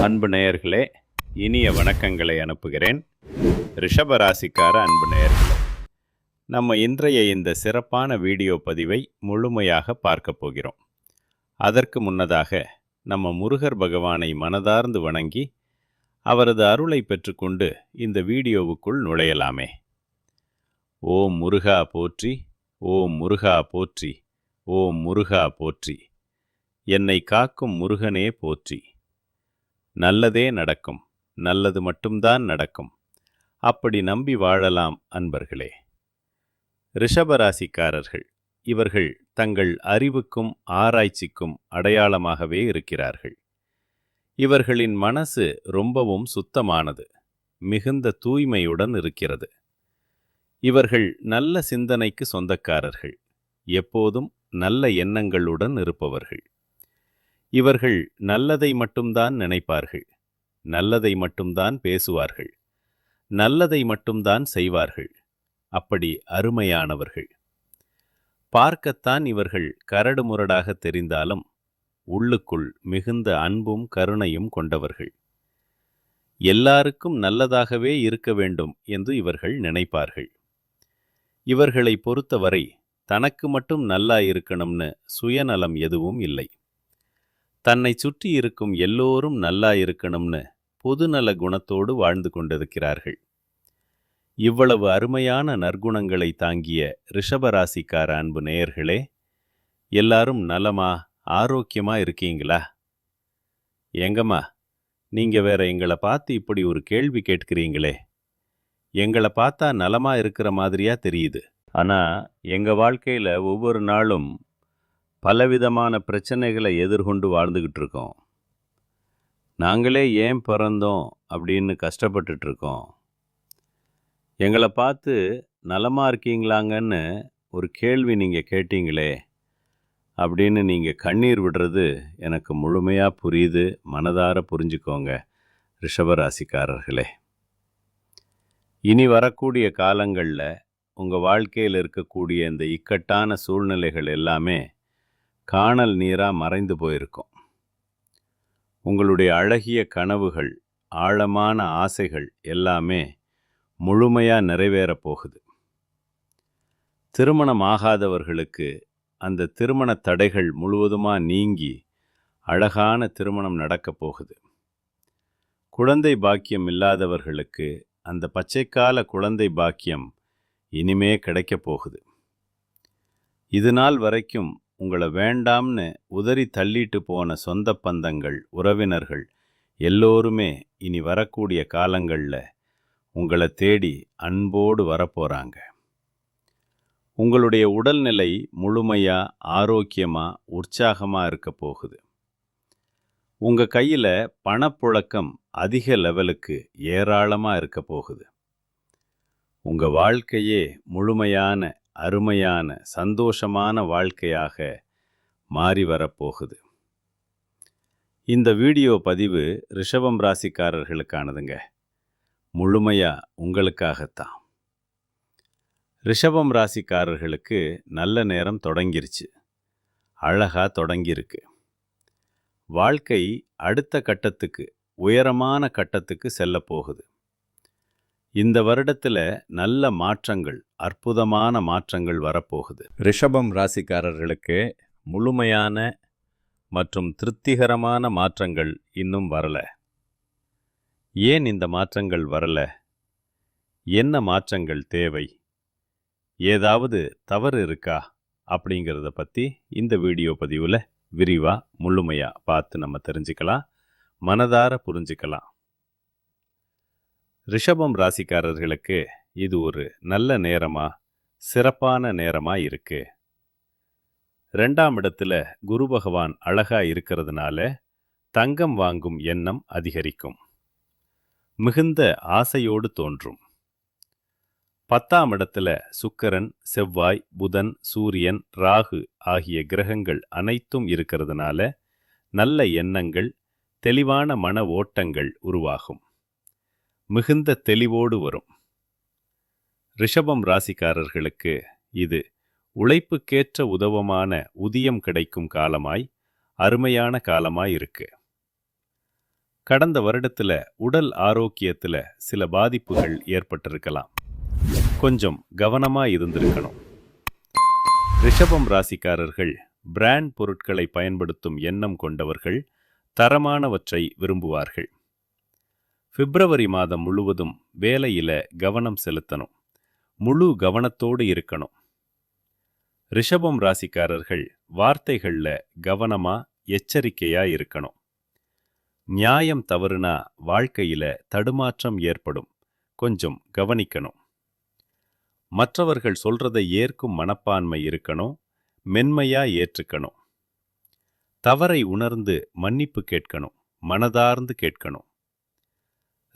அன்பு நேயர்களே, இனிய வணக்கங்களை அனுப்புகிறேன். ரிஷபராசிக்கார அன்பு நேயர்களே, நம்ம இன்றைய இந்த சிறப்பான வீடியோ பதிவை முழுமையாக பார்க்க போகிறோம். அதற்கு முன்னதாக நம்ம முருகர் பகவானை மனதார்ந்து வணங்கி அவரது அருளை பெற்றுக்கொண்டு இந்த வீடியோவுக்குள் நுழையலாமே. ஓம் முருகா போற்றி, ஓம் முருகா போற்றி, ஓம் முருகா போற்றி. என்னை காக்கும் முருகனே போற்றி. நல்லதே நடக்கும், நல்லது மட்டும்தான் நடக்கும். அப்படி நம்பி வாழலாம் அன்பர்களே. ரிஷபராசிக்காரர்கள் இவர்கள் தங்கள் அறிவுக்கும் ஆராய்ச்சிக்கும் அடையாளமாகவே இருக்கிறார்கள். இவர்களின் மனசு ரொம்பவும் சுத்தமானது, மிகுந்த தூய்மையுடன் இருக்கிறது. இவர்கள் நல்ல சிந்தனைக்கு சொந்தக்காரர்கள், எப்போதும் நல்ல எண்ணங்களுடன் இருப்பவர்கள். இவர்கள் நல்லதை மட்டும்தான் நினைப்பார்கள், நல்லதை மட்டும்தான் பேசுவார்கள், நல்லதை மட்டும்தான் செய்வார்கள். அப்படி அருமையானவர்கள். பார்க்கத்தான் இவர்கள் கரடுமுரடாக தெரிந்தாலும் உள்ளுக்குள் மிகுந்த அன்பும் கருணையும் கொண்டவர்கள். எல்லாருக்கும் நல்லதாகவே இருக்க வேண்டும் என்று இவர்கள் நினைப்பார்கள். இவர்களை பொறுத்தவரை தனக்கு மட்டும் நல்லா இருக்கணும்னு சுயநலம் எதுவும் இல்லை. தன்னை சுற்றி இருக்கும் எல்லோரும் நல்லா இருக்கணும்னு பொதுநல குணத்தோடு வாழ்ந்து கொண்டிருக்கிறார்கள். இவ்வளவு அருமையான நற்குணங்களை தாங்கிய ரிஷபராசிக்கார அன்பு நேயர்களே, எல்லாரும் நலமா ஆரோக்கியமா இருக்கீங்களா? எங்கம்மா, நீங்க வேற எங்களை பார்த்து இப்படி ஒரு கேள்வி கேட்கிறீங்களே. எங்களை பார்த்தா நலமா இருக்கிற மாதிரியா தெரியுது. ஆனா எங்க வாழ்க்கையில ஒவ்வொரு நாளும் பலவிதமான பிரச்சனைகளை எதிர்கொண்டு வாழ்ந்துக்கிட்டு இருக்கோம். நாங்களே ஏன் பிறந்தோம் அப்படின்னு கஷ்டப்பட்டுட்டு இருக்கோம். எங்களை பார்த்து நலமாக இருக்கீங்களாங்கன்னு ஒரு கேள்வி நீங்கள் கேட்டீங்களே அப்படின்னு நீங்கள் கண்ணீர் விடுறது எனக்கு முழுமையாக புரியுது. மனதார புரிஞ்சுக்கோங்க ரிஷபராசிக்காரர்களே. இனி வரக்கூடிய காலங்களில் உங்கள் வாழ்க்கையில் இருக்கக்கூடிய இந்த இக்கட்டான சூழ்நிலைகள் எல்லாமே காணல் நீராக மறைந்து போயிருக்கும். உங்களுடைய அழகிய கனவுகள், ஆழமான ஆசைகள் எல்லாமே முழுமையாக நிறைவேறப் போகுது. திருமணம் ஆகாதவர்களுக்கு அந்த திருமண தடைகள் முழுவதுமாக நீங்கி அழகான திருமணம் நடக்கப் போகுது. குழந்தை பாக்கியம் இல்லாதவர்களுக்கு அந்த பச்சைக்கால குழந்தை பாக்கியம் இனிமே கிடைக்கப் போகுது. இது நாள் வரைக்கும் உங்களை வேண்டாம்னு உதறி தள்ளிட்டு போன சொந்த பந்தங்கள், உறவினர்கள் எல்லோருமே இனி வரக்கூடிய காலங்களில் உங்களை தேடி அன்போடு வரப்போகிறாங்க. உங்களுடைய உடல்நிலை முழுமையாக ஆரோக்கியமாக உற்சாகமாக இருக்க போகுது. உங்கள் கையில் பணப்புழக்கம் அதிக லெவலுக்கு ஏராளமாக இருக்க போகுது. உங்கள் வாழ்க்கையே முழுமையான அருமையான சந்தோஷமான வாழ்க்கையாக மாறி வரப்போகுது. இந்த வீடியோ பதிவு ரிஷபம் ராசிக்காரர்களுக்கானதுங்க. முழுமையாக உங்களுக்காகத்தான். ரிஷபம் ராசிக்காரர்களுக்கு நல்ல நேரம் தொடங்கிருச்சு, அழகாக தொடங்கியிருக்கு. வாழ்க்கை அடுத்த கட்டத்துக்கு, உயரமான கட்டத்துக்கு செல்ல போகுது. இந்த வருடத்தில் நல்ல மாற்றங்கள், அற்புதமான மாற்றங்கள் வரப்போகுது. ரிஷபம் ராசிக்காரர்களுக்கு முழுமையான மற்றும் திருப்திகரமான மாற்றங்கள் இன்னும் வரல. ஏன் இந்த மாற்றங்கள் வரல? என்ன மாற்றங்கள் தேவை? ஏதாவது தவறு இருக்கா? அப்படிங்கிறத பற்றி இந்த வீடியோ பதிவில் விரிவாக முழுமையாக பார்த்து நம்ம தெரிஞ்சுக்கலாம், மனதார புரிஞ்சுக்கலாம். ரிஷபம் ராசிக்காரர்களுக்கு இது ஒரு நல்ல நேரமா, சிறப்பான நேரமா இருக்கு. 2ஆம் இடத்துல குரு பகவான் அழகா இருக்கிறதுனால தங்கம் வாங்கும் எண்ணம் அதிகரிக்கும், மிகுந்த ஆசையோடு தோன்றும். 10ஆம் இடத்துல சுக்கிரன், செவ்வாய், புதன், சூரியன், ராகு ஆகிய கிரகங்கள் அனைத்தும் இருக்கிறதுனால நல்ல எண்ணங்கள், தெளிவான மன ஓட்டங்கள் உருவாகும், மிகுந்த தெளிவோடு வரும். ரிஷபம் ராசிக்காரர்களுக்கு இது உழைப்புக்கேற்ற உதவமான ஊதியம் கிடைக்கும் காலமாய், அருமையான காலமாய் இருக்கு. கடந்த வருடத்துல உடல் ஆரோக்கியத்துல சில பாதிப்புகள் ஏற்பட்டிருக்கலாம். கொஞ்சம் கவனமா இருந்திருக்கணும். ரிஷபம் ராசிக்காரர்கள் பிராண்ட் பொருட்களை பயன்படுத்தும் எண்ணம் கொண்டவர்கள், தரமானவற்றை விரும்புவார்கள். பிப்ரவரி மாதம் முழுவதும் வேலையில கவனம் செலுத்தணும். முழு கவனத்தோடு இருக்கணும். ரிஷபம் ராசிக்காரர்கள் வார்த்தைகள்ல கவனமா எச்சரிக்கையா இருக்கணும். நியாயம் தவறுனா வாழ்க்கையில தடுமாற்றம் ஏற்படும். கொஞ்சம் கவனிக்கணும். மற்றவர்கள் சொல்றதை ஏற்கும் மனப்பான்மை இருக்கணும். மென்மையா ஏற்றுக்கணும். தவறை உணர்ந்து மன்னிப்பு கேட்கணும். மனதார்ந்து கேட்கணும்.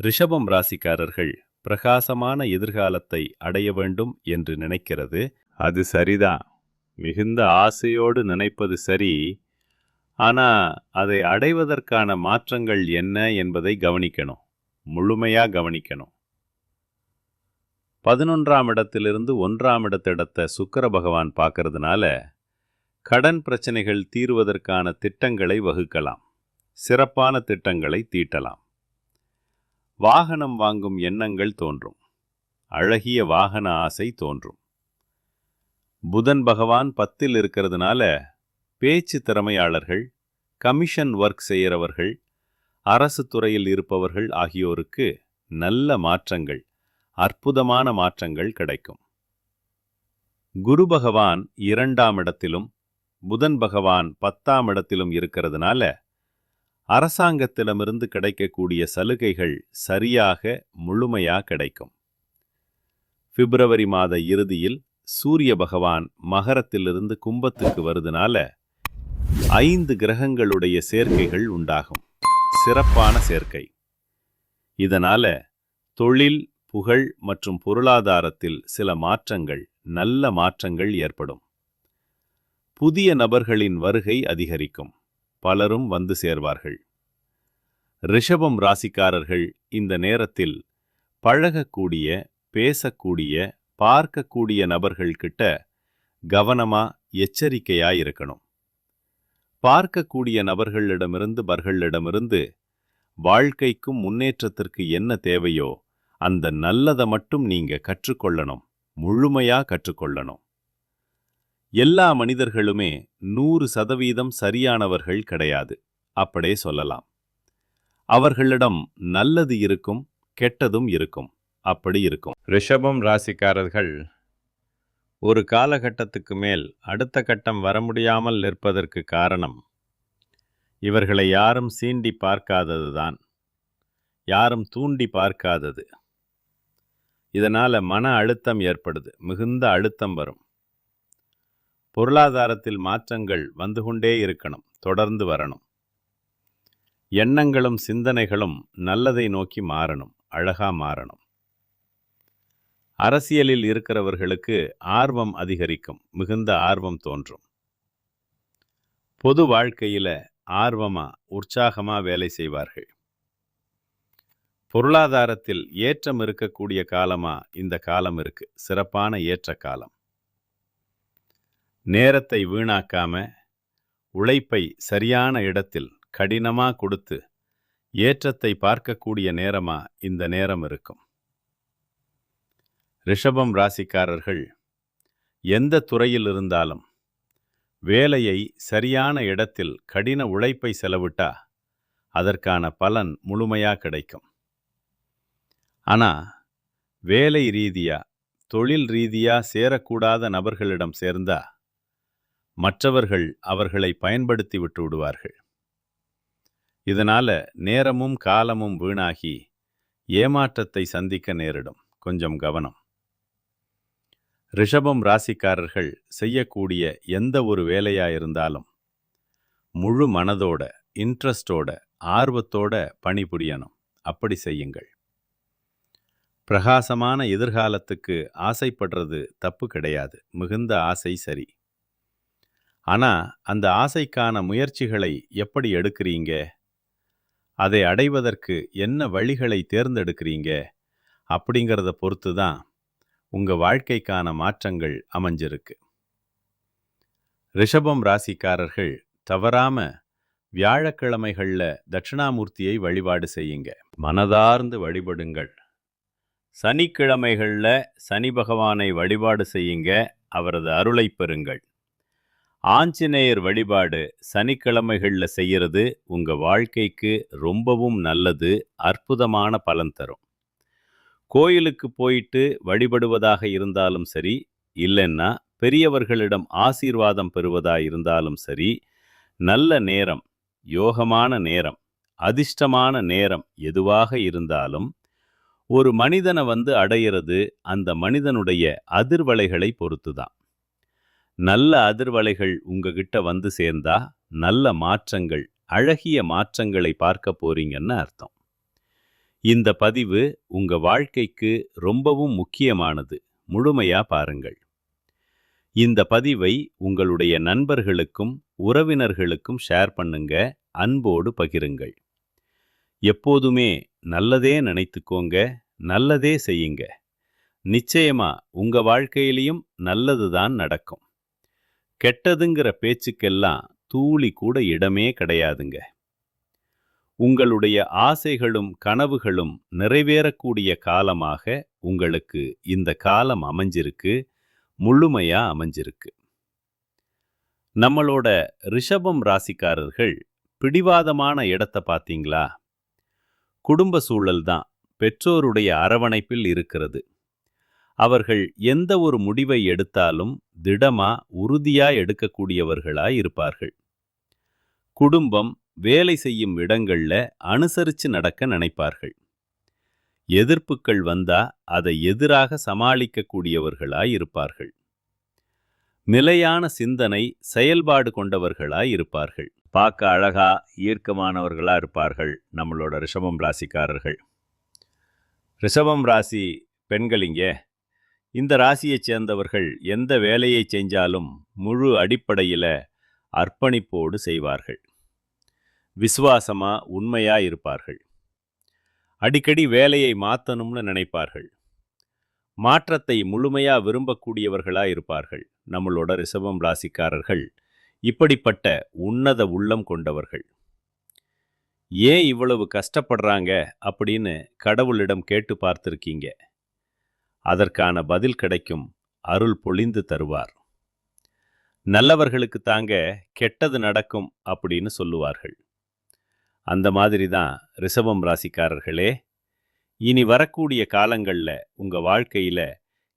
ரிஷபம் ராசிக்காரர்கள் பிரகாசமான எதிர்காலத்தை அடைய வேண்டும் என்று நினைக்கிறது. அது சரிதான். மிகுந்த ஆசையோடு நினைப்பது சரி. ஆனா அதை அடைவதற்கான மாற்றங்கள் என்ன என்பதை கவனிக்கணும். முழுமையா கவனிக்கணும். 11ஆம் இடத்திலிருந்து 1ஆம் இடத்திடத்தை சுக்கிர பகவான் பார்க்கறதுனால கடன் பிரச்சனைகள் தீர்வதற்கான திட்டங்களை வகுக்கலாம். சிறப்பான திட்டங்களை தீட்டலாம். வாகனம் வாங்கும் எண்ணங்கள் தோன்றும். அழகிய வாகன ஆசை தோன்றும். புதன் பகவான் 10ல் இருக்கிறதுனால பேச்சு திறமையாளர்கள், கமிஷன் ஒர்க் செய்கிறவர்கள், அரசு துறையில் இருப்பவர்கள் ஆகியோருக்கு நல்ல மாற்றங்கள், அற்புதமான மாற்றங்கள் கிடைக்கும். குரு பகவான் 2ஆம் இடத்திலும் புதன் பகவான் 10ஆம் இடத்திலும் இருக்கிறதுனால அரசாங்கத்திடமிருந்து கிடைக்கக்கூடிய சலுகைகள் சரியாக முழுமையா கிடைக்கும். பிப்ரவரி மாத இறுதியில் சூரிய பகவான் மகரத்திலிருந்து கும்பத்துக்கு வருதுனால 5 கிரகங்களுடைய சேர்க்கைகள் உண்டாகும். சிறப்பான சேர்க்கை. இதனால தொழில், புகழ் மற்றும் பொருளாதாரத்தில் சில மாற்றங்கள், நல்ல மாற்றங்கள் ஏற்படும். புதிய நபர்களின் வருகை அதிகரிக்கும். பலரும் வந்து சேர்வார்கள். ரிஷபம் ராசிக்காரர்கள் இந்த நேரத்தில் பழகக்கூடிய, பேசக்கூடிய, பார்க்கக்கூடிய நபர்கள் கிட்ட கவனமா எச்சரிக்கையா இருக்கணும். பார்க்கக்கூடிய நபர்களிடமிருந்து வாழ்க்கைக்கும் முன்னேற்றத்திற்கு என்ன தேவையோ அந்த நல்லதை மட்டும் நீங்க கற்றுக்கொள்ளணும். முழுமையா கற்றுக்கொள்ளணும். எல்லா மனிதர்களுமே 100% சரியானவர்கள் கிடையாது. அப்படியே சொல்லலாம். அவர்களிடம் நல்லது இருக்கும், கெட்டதும் இருக்கும். அப்படி இருக்கும். ரிஷபம் ராசிக்காரர்கள் ஒரு காலகட்டத்துக்கு மேல் அடுத்த கட்டம் வர முடியாமல் நிற்பதற்கு காரணம் இவர்களை யாரும் சீண்டி பார்க்காததுதான். யாரும் தூண்டி பார்க்காதது. இதனால மன அழுத்தம் ஏற்படுது. மிகுந்த அழுத்தம் வரும். பொருளாதாரத்தில் மாற்றங்கள் வந்து கொண்டே இருக்கணும். தொடர்ந்து வரணும். எண்ணங்களும் சிந்தனைகளும் நல்லதை நோக்கி மாறணும். அழகா மாறணும். அரசியலில் இருக்கிறவர்களுக்கு ஆர்வம் அதிகரிக்கும். மிகுந்த ஆர்வம் தோன்றும். பொது வாழ்க்கையில ஆர்வமா, உற்சாகமா வேலை செய்வார்கள். பொருளாதாரத்தில் ஏற்றம் இருக்கக்கூடிய காலமா இந்த காலம் இருக்கு. சிறப்பான ஏற்ற காலம். நேரத்தை வீணாக்காம, உழைப்பை சரியான இடத்தில் கடினமா கொடுத்து ஏற்றத்தை பார்க்கக்கூடிய நேரமா இந்த நேரம் இருக்கும். ரிஷபம் ராசிக்காரர்கள் எந்த துறையில் இருந்தாலும் வேலையை சரியான இடத்தில் கடின உழைப்பை செலவிட்டா அதற்கான பலன் முழுமையா கிடைக்கும். ஆனா வேலை ரீதியா, தொழில் ரீதியா சேரக்கூடாத நபர்களிடம் சேர்ந்தா மற்றவர்கள் அவர்களை பயன்படுத்தி விட்டு விடுவார்கள். இதனால நேரமும் காலமும் வீணாகி ஏமாற்றத்தை சந்திக்க நேரிடும். கொஞ்சம் கவனம். ரிஷபம் ராசிக்காரர்கள் செய்யக்கூடிய எந்த ஒரு வேலையாயிருந்தாலும் முழு மனதோட, இன்ட்ரெஸ்டோட, ஆர்வத்தோட பணிபுரியணும். அப்படி செய்யுங்கள். பிரகாசமான எதிர்காலத்துக்கு ஆசைப்படுறது தப்பு கிடையாது. மிகுந்த ஆசை சரி. ஆனா அந்த ஆசைக்கான முயற்சிகளை எப்படி எடுக்கிறீங்க? அதை அடைவதற்கு என்ன வழிகளை தேர்ந்தெடுக்கிறீங்க? அப்படிங்கிறத பொறுத்து தான் உங்க வாழ்க்கைக்கான மாற்றங்கள் அமைஞ்சிருக்கு. ரிஷபம் ராசிக்காரர்கள் தவறாம வியாழக்கிழமைகள்ல தட்சிணாமூர்த்தியை வழிபாடு செய்யுங்க. மனதார்ந்து வழிபடுங்கள். சனிக்கிழமைகள்ல சனி பகவானை வழிபாடு செய்யுங்க. அவரது அருளை பெறுங்கள். ஆஞ்சநேயர் வழிபாடு சனிக்கிழமைகள்ல செய்யறது உங்க வாழ்க்கைக்கு ரொம்பவும் நல்லது, அற்புதமான பலன் தரும். கோயிலுக்கு போயிட்டு வழிபடுவதாக இருந்தாலும் சரி, இல்லைன்னா பெரியவர்களிடம் ஆசீர்வாதம் பெறுவதா இருந்தாலும் சரி, நல்ல நேரம், யோகமான நேரம், அதிர்ஷ்டமான நேரம் எதுவாக இருந்தாலும் ஒரு மனிதனை அடையிறது அந்த மனிதனுடைய அதிர்வலைகளை பொறுத்துதான். நல்ல அதிர்வலைகள் உங்ககிட்ட சேர்ந்தா நல்ல மாற்றங்கள், அழகிய மாற்றங்களை பார்க்க போறீங்கன்னு அர்த்தம். இந்த பதிவு உங்க வாழ்க்கைக்கு ரொம்பவும் முக்கியமானது. முழுமையா பாருங்கள். இந்த பதிவை உங்களுடைய நண்பர்களுக்கும் உறவினர்களுக்கும் ஷேர் பண்ணுங்க. அன்போடு பகிருங்கள். எப்போதுமே நல்லதே நினைத்துக்கோங்க, நல்லதே செய்யுங்க. நிச்சயமா உங்க வாழ்க்கையிலையும் நல்லதுதான் நடக்கும். கெட்டதுங்கிற பேச்சுக்கெல்லாம் தூளி கூட இடமே கிடையாதுங்க. உங்களுடைய ஆசைகளும் கனவுகளும் நிறைவேறக்கூடிய காலமாக உங்களுக்கு இந்த காலம் அமைஞ்சிருக்கு, முழுமையா அமைஞ்சிருக்கு. நம்மளோட ரிஷபம் ராசிக்காரர்கள் பிடிவாதமான இடத்தை பார்த்தீங்களா? குடும்ப சூழல் தான் பெற்றோருடைய அரவணைப்பில் இருக்கிறது. அவர்கள் எந்த ஒரு முடிவை எடுத்தாலும் திடமா, உறுதியா எடுக்கக்கூடியவர்களாய் இருப்பார்கள். குடும்பம், வேலை செய்யும் இடங்கள்ல அனுசரிச்சு நடக்க நினைப்பார்கள். எதிர்ப்புகள் வந்தா அதை எதிராக சமாளிக்கக்கூடியவர்களாய் இருப்பார்கள். நிலையான சிந்தனை, செயல்பாடு கொண்டவர்களாய் இருப்பார்கள். பார்க்க அழகா, ஈர்க்கமானவர்களா இருப்பார்கள் நம்மளோட ரிஷபம் ராசிக்காரர்கள். ரிஷபம் ராசி பெண்களிங்க, இந்த ராசியைச் சேர்ந்தவர்கள் எந்த வேலையை செஞ்சாலும் முழு அடிப்படையில அர்ப்பணிப்போடு செய்வார்கள். விசுவாசமா, உண்மையா இருப்பார்கள். அடிக்கடி வேலையை மாற்றணும்னு நினைப்பார்கள். மாற்றத்தை முழுமையா விரும்பக்கூடியவர்களா இருப்பார்கள். நம்மளோட ரிஷபம் ராசிக்காரர்கள் இப்படிப்பட்ட உன்னத உள்ளம் கொண்டவர்கள். ஏன் இவ்வளவு கஷ்டப்படுறாங்க அப்படின்னு கடவுளிடம் கேட்டு பார்த்திருக்கீங்க. அதற்கான பதில் கிடைக்கும். அருள் பொழிந்து தருவார். நல்லவர்களுக்கு தாங்க கெட்டது நடக்கும் அப்படின்னு சொல்லுவார்கள். அந்த மாதிரி தான் ரிஷபம் ராசிக்காரர்களே, இனி வரக்கூடிய காலங்களில் உங்கள் வாழ்க்கையில்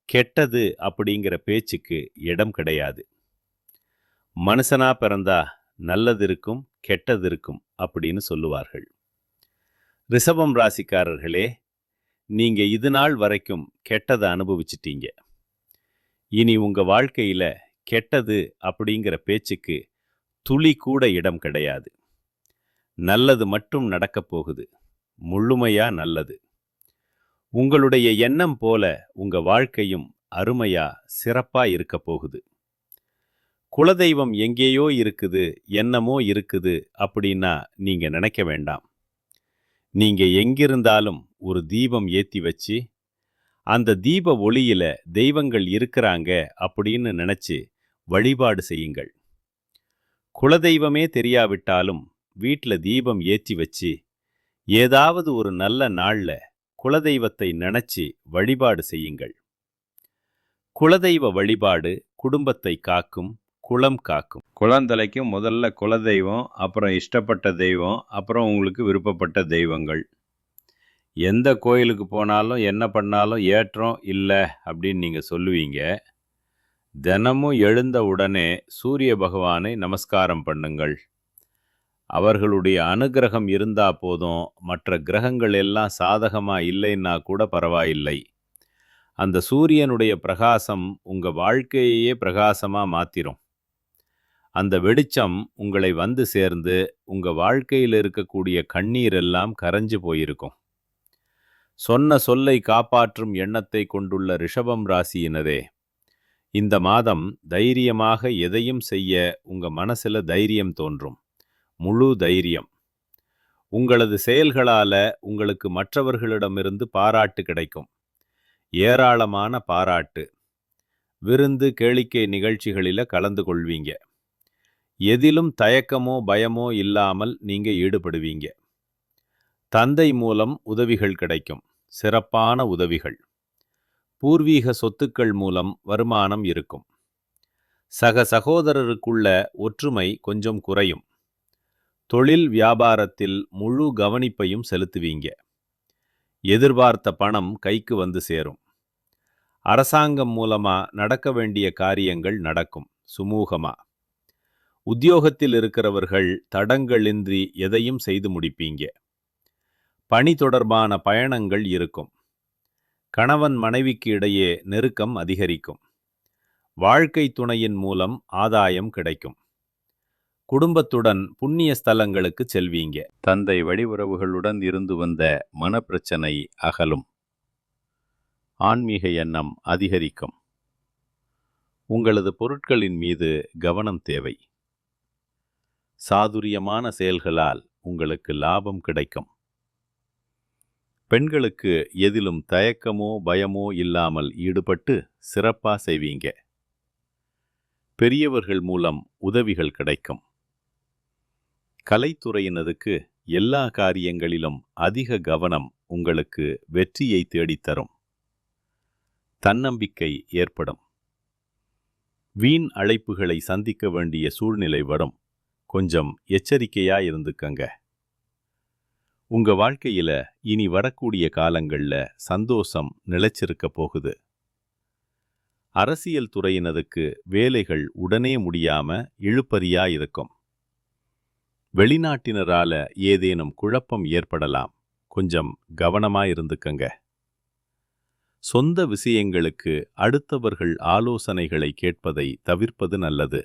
கெட்டது அப்படிங்கிற பேச்சுக்கு இடம் கிடையாது. மனுஷனா பிறந்தா நல்லது இருக்கும், கெட்டது இருக்கும் அப்படின்னு சொல்லுவார்கள். ரிஷபம் ராசிக்காரர்களே, நீங்க இது நாள் வரைக்கும் கெட்டதை அனுபவிச்சிட்டீங்க. இனி உங்க வாழ்க்கையில கெட்டது அப்படிங்கிற பேச்சுக்கு துளி கூட இடம் கிடையாது. நல்லது மட்டும் நடக்கப் போகுது, முழுமையா நல்லது. உங்களுடைய எண்ணம் போல உங்க வாழ்க்கையும் அருமையா, சிறப்பா இருக்க போகுது. குலதெய்வம் எங்கேயோ இருக்குது, என்னமோ இருக்குது அப்படின்னா நீங்க நினைக்க வேண்டாம். நீங்க எங்கிருந்தாலும் ஒரு தீபம் ஏத்தி வச்சு, அந்த தீப ஒளியில தெய்வங்கள் இருக்கிறாங்க அப்படின்னு நினைச்சு வழிபாடு செய்யுங்கள். குலதெய்வமே தெரியாவிட்டாலும் வீட்டில் தீபம் ஏற்றி வச்சு, ஏதாவது ஒரு நல்ல நாள்ல குலதெய்வத்தை நினைச்சு வழிபாடு செய்யுங்கள். குலதெய்வ வழிபாடு குடும்பத்தை காக்கும், குலம் காக்கும். குழந்தைக்கும் முதல்ல குலதெய்வம், அப்புறம் இஷ்டப்பட்ட தெய்வம், அப்புறம் உங்களுக்கு விருப்பப்பட்ட தெய்வங்கள். எந்த கோயிலுக்கு போனாலும் என்ன பண்ணாலும் ஏற்றம் இல்லை அப்படின்னு நீங்கள் சொல்லுவீங்க. தினமும் எழுந்த உடனே சூரிய பகவானை நமஸ்காரம் பண்ணுங்கள். அவர்களுடைய அனுகிரகம் இருந்தா போதும். மற்ற கிரகங்கள் எல்லாம் சாதகமா இல்லைன்னா கூட பரவாயில்லை. அந்த சூரியனுடைய பிரகாசம் உங்க வாழ்க்கையே பிரகாசமா மாத்திரும். அந்த வெளிச்சம் உங்களை சேர்ந்து உங்க வாழ்க்கையில் இருக்கக்கூடிய கண்ணீர் எல்லாம் கரைஞ்சு போயிருக்கும். சொன்ன சொல்லை காப்பாற்றும் எண்ணத்தை கொண்டுள்ள ரிஷபம் ராசியினரே, இந்த மாதம் தைரியமாக எதையும் செய்ய உங்க மனசுல தைரியம் தோன்றும். முழு தைரியம். உங்களது செயல்களால உங்களுக்கு மற்றவர்களிடமிருந்து பாராட்டு கிடைக்கும். ஏராளமான பாராட்டு. விருந்து கேளிக்கை நிகழ்ச்சிகளில கலந்து கொள்வீங்க. எதிலும் தயக்கமோ பயமோ இல்லாமல் நீங்க ஈடுபடுவீங்க. தந்தை மூலம் உதவிகள் கிடைக்கும், சிறப்பான உதவிகள். பூர்வீக சொத்துக்கள் மூலம் வருமானம் இருக்கும். சக சகோதரருக்குள்ள ஒற்றுமை கொஞ்சம் குறையும். தொழில் வியாபாரத்தில் முழு கவனிப்பையும் செலுத்துவீங்க. எதிர்பார்த்த பணம் கைக்கு வந்து சேரும். அரசாங்கம் மூலமா நடக்க வேண்டிய காரியங்கள் நடக்கும் சுமூகமா. உத்தியோகத்தில் இருக்கிறவர்கள் தடங்களின்றி எதையும் செய்து முடிப்பீங்க. பணி தொடர்பான பயணங்கள் இருக்கும். கணவன் மனைவிக்கு இடையே நெருக்கம் அதிகரிக்கும். வாழ்க்கை துணையின் மூலம் ஆதாயம் கிடைக்கும். குடும்பத்துடன் புண்ணிய ஸ்தலங்களுக்கு செல்வீங்க. தந்தை வழி உறவுகளுடன் இருந்து வந்த மனப்பிரச்சனை அகலும். ஆன்மீக எண்ணம் அதிகரிக்கும். உங்களது பொருட்களின் மீது கவனம் தேவை. சாதுரியமான செயல்களால் உங்களுக்கு லாபம் கிடைக்கும். பெண்களுக்கு எதிலும் தயக்கமோ பயமோ இல்லாமல் ஈடுபட்டு சிறப்பா செய்வீங்க. பெரியவர்கள் மூலம் உதவிகள் கிடைக்கும். கலைத்துறையினருக்கு எல்லா காரியங்களிலும் அதிக கவனம் உங்களுக்கு வெற்றியை தேடித்தரும். தன்னம்பிக்கை ஏற்படும். வீண் அழைப்புகளை சந்திக்க வேண்டிய சூழ்நிலை வரும். கொஞ்சம் எச்சரிக்கையா இருந்துக்கங்க. உங்க வாழ்க்கையில இனி வரக்கூடிய காலங்கள்ல சந்தோஷம் நிலைச்சிருக்க போகுது. அரசியல் துறையினருக்கு வேலைகள் உடனே முடியாம இழுபறியா இருக்கும். வெளிநாட்டினரால ஏதேனும் குழப்பம் ஏற்படலாம். கொஞ்சம் கவனமா இருந்துக்கங்க. சொந்த விஷயங்களுக்கு அடுத்தவர்கள் ஆலோசனைகளை கேட்பதை தவிர்ப்பது நல்லது.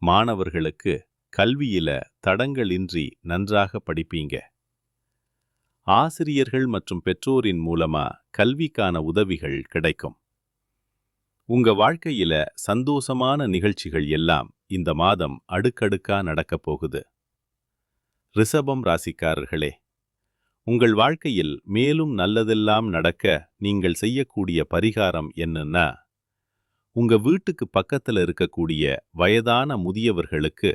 மாணவர்களுக்கு கல்வியில தடங்களின்றி நன்றாக படிப்பீங்க. ஆசிரியர்கள் மற்றும் பெற்றோரின் மூலமா கல்விக்கான உதவிகள் கிடைக்கும். உங்க வாழ்க்கையில சந்தோஷமான நிகழ்ச்சிகள் எல்லாம் இந்த மாதம் அடுக்கடுக்கா நடக்கப் போகுது. ரிஷபம் ராசிக்காரர்களே, உங்கள் வாழ்க்கையில் மேலும் நல்லதெல்லாம் நடக்க நீங்கள் செய்யக்கூடிய பரிகாரம் என்னன்னா, உங்க வீட்டுக்கு பக்கத்துல இருக்கக்கூடிய வயதான முதியவர்களுக்கு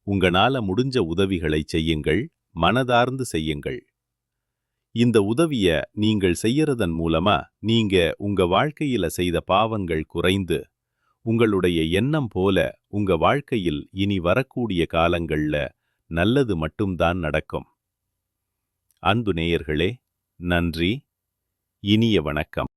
உங்களால முடிஞ்ச உதவிகளை செய்யுங்கள், மனதார்ந்து செய்யுங்கள். இந்த உதவிய நீங்கள் செய்யறதன் மூலமா நீங்க உங்க வாழ்க்கையில செய்த பாவங்கள் குறைந்து உங்களுடைய எண்ணம் போல உங்க வாழ்க்கையில் இனி வரக்கூடிய காலங்கள்ல நல்லது மட்டும்தான் நடக்கும். அன்பு நேயர்களே, நன்றி. இனிய வணக்கம்.